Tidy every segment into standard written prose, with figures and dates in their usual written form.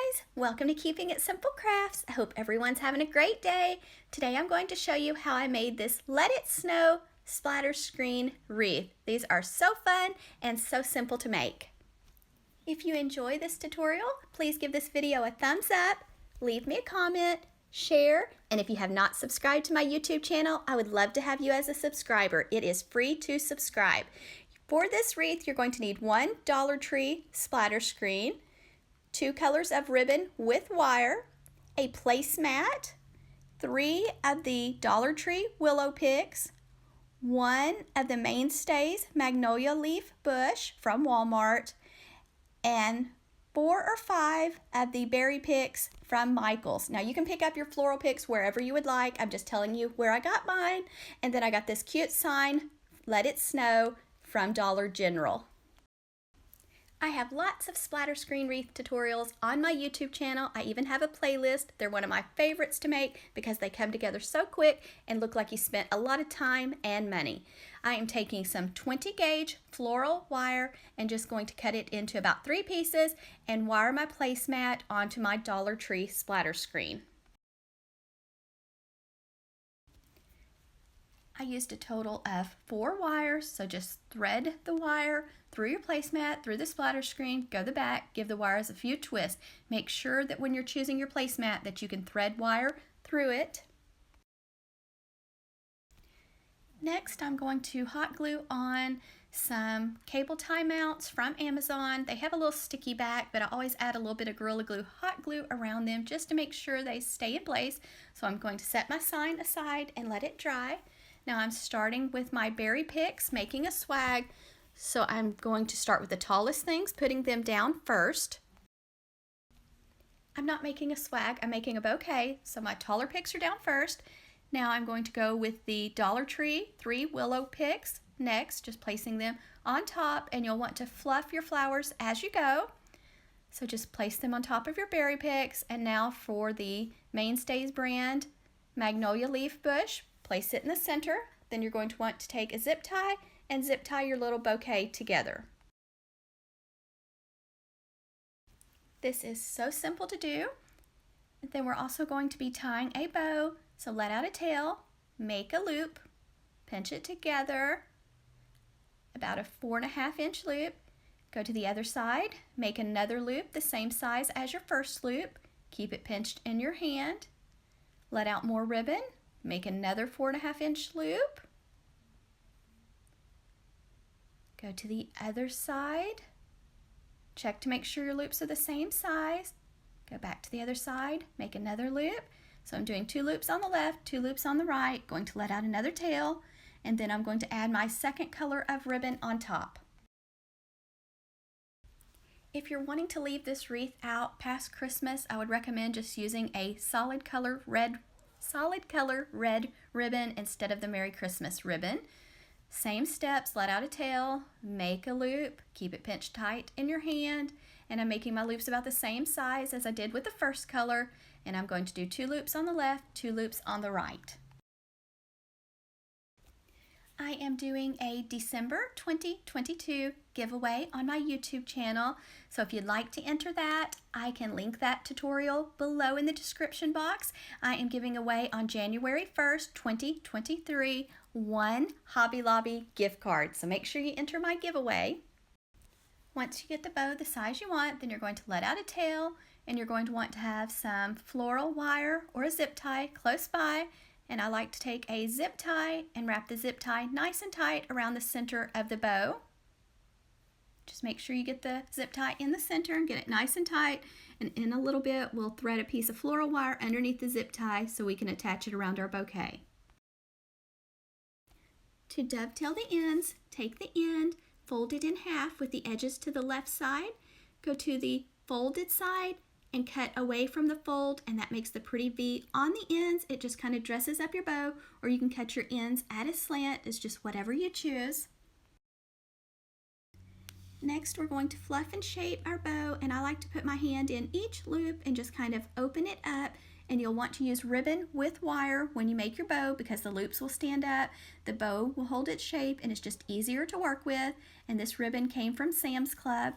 guys, welcome to Keeping It Simple Crafts. I hope everyone's having a great day. Today I'm going to show you how I made this Let It Snow splatter screen wreath. These are so fun and so simple to make. If you enjoy this tutorial, please give this video a thumbs up, leave me a comment, share, and if you have not subscribed to my YouTube channel, I would love to have you as a subscriber. It is free to subscribe. For this wreath, you're going to need one Dollar Tree splatter screen, 2 colors of ribbon with wire, a placemat, 3 of the Dollar Tree willow picks, 1 of the Mainstays magnolia leaf bush from Walmart, and 4 or 5 of the berry picks from Michael's. Now you can pick up your floral picks wherever you would like. I'm just telling you where I got mine. And then I got this cute sign, Let It Snow, from Dollar General. I have lots of splatter screen wreath tutorials on my YouTube channel. I even have a playlist. They're one of my favorites to make because they come together so quick and look like you spent a lot of time and money. I am taking some 20 gauge floral wire and just going to cut it into about 3 pieces and wire my placemat onto my Dollar Tree splatter screen. I used a total of 4 wires, so just thread the wire through your placemat, through the splatter screen, go the back, give the wires a few twists. Make sure that when you're choosing your placemat that you can thread wire through it. Next, I'm going to hot glue on some cable tie mounts from Amazon. They have a little sticky back, but I always add a little bit of Gorilla Glue hot glue around them just to make sure they stay in place. So I'm going to set my sign aside and let it dry. Now I'm starting with my berry picks, making a swag. So I'm going to start with the tallest things, putting them down first. I'm not making a swag, I'm making a bouquet. So my taller picks are down first. Now I'm going to go with the Dollar Tree 3 willow picks next, just placing them on top, and you'll want to fluff your flowers as you go. So just place them on top of your berry picks. And now for the Mainstays brand magnolia leaf bush, place it in the center. Then you're going to want to take a zip tie and zip tie your little bouquet together. This is so simple to do. And then we're also going to be tying a bow. So let out a tail, make a loop, pinch it together, about a 4.5 inch loop. Go to the other side, make another loop the same size as your first loop. Keep it pinched in your hand. Let out more ribbon. Make another 4.5 inch loop. Go to the other side. Check to make sure your loops are the same size. Go back to the other side, make another loop. So I'm doing 2 loops on the left, 2 loops on the right, going to let out another tail, and then I'm going to add my second color of ribbon on top. If you're wanting to leave this wreath out past Christmas, I would recommend just using a solid color red ribbon instead of the Merry Christmas ribbon. Same steps, let out a tail, make a loop, keep it pinched tight in your hand, and I'm making my loops about the same size as I did with the first color, and I'm going to do 2 loops on the left, 2 loops on the right. I am doing a December 2022 giveaway on my YouTube channel, so if you'd like to enter that, I can link that tutorial below in the description box. I am giving away on January 1st, 2023, 1 Hobby Lobby gift card, so make sure you enter my giveaway. Once you get the bow the size you want, then you're going to let out a tail, and you're going to want to have some floral wire or a zip tie close by. And I like to take a zip tie and wrap the zip tie nice and tight around the center of the bow. Just make sure you get the zip tie in the center and get it nice and tight. And in a little bit, we'll thread a piece of floral wire underneath the zip tie so we can attach it around our bouquet. To dovetail the ends, take the end, fold it in half with the edges to the left side, go to the folded side, and cut away from the fold, and that makes the pretty V on the ends. It just kind of dresses up your bow, or you can cut your ends at a slant. It's just whatever you choose. Next, we're going to fluff and shape our bow, and I like to put my hand in each loop and just kind of open it up, and you'll want to use ribbon with wire when you make your bow because the loops will stand up, the bow will hold its shape, and it's just easier to work with. And this ribbon came from Sam's Club.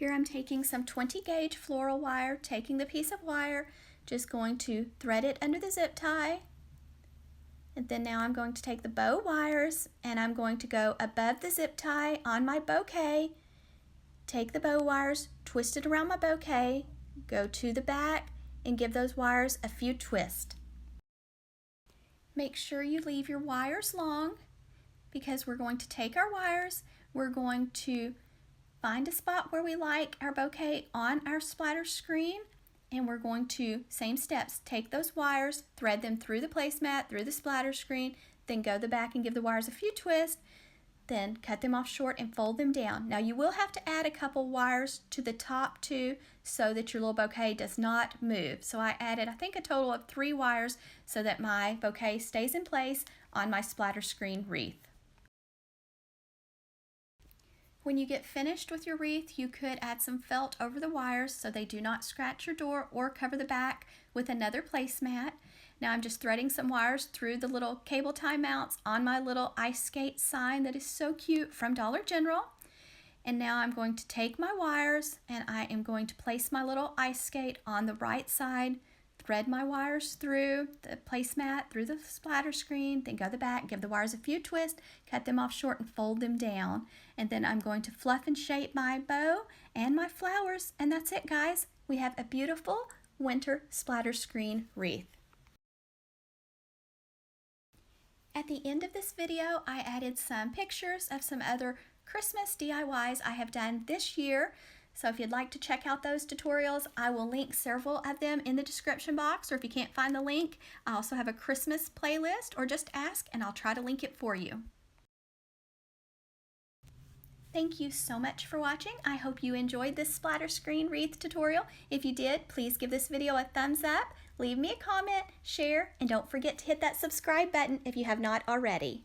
Here I'm taking some 20 gauge floral wire, taking the piece of wire, just going to thread it under the zip tie. And then now I'm going to take the bow wires and I'm going to go above the zip tie on my bouquet, take the bow wires, twist it around my bouquet, go to the back and give those wires a few twists. Make sure you leave your wires long because we're going to take our wires, we're going to find a spot where we like our bouquet on our splatter screen, and we're going to, same steps, take those wires, thread them through the placemat, through the splatter screen, then go to the back and give the wires a few twists, then cut them off short and fold them down. Now you will have to add a couple wires to the top too so that your little bouquet does not move. So I added, I think, a total of 3 wires so that my bouquet stays in place on my splatter screen wreath. When you get finished with your wreath, you could add some felt over the wires so they do not scratch your door, or cover the back with another placemat. Now I'm just threading some wires through the little cable tie mounts on my little ice skate sign that is so cute from Dollar General. And now I'm going to take my wires and I am going to place my little ice skate on the right side, thread my wires through the placemat, through the splatter screen, then go to the back, give the wires a few twists, cut them off short and fold them down. And then I'm going to fluff and shape my bow and my flowers, and that's it, guys. We have a beautiful winter splatter screen wreath. At the end of this video, I added some pictures of some other Christmas DIYs I have done this year. So if you'd like to check out those tutorials, I will link several of them in the description box, or if you can't find the link, I also have a Christmas playlist, or just ask and I'll try to link it for you. Thank you so much for watching. I hope you enjoyed this splatter screen wreath tutorial. If you did, please give this video a thumbs up, leave me a comment, share, and don't forget to hit that subscribe button if you have not already.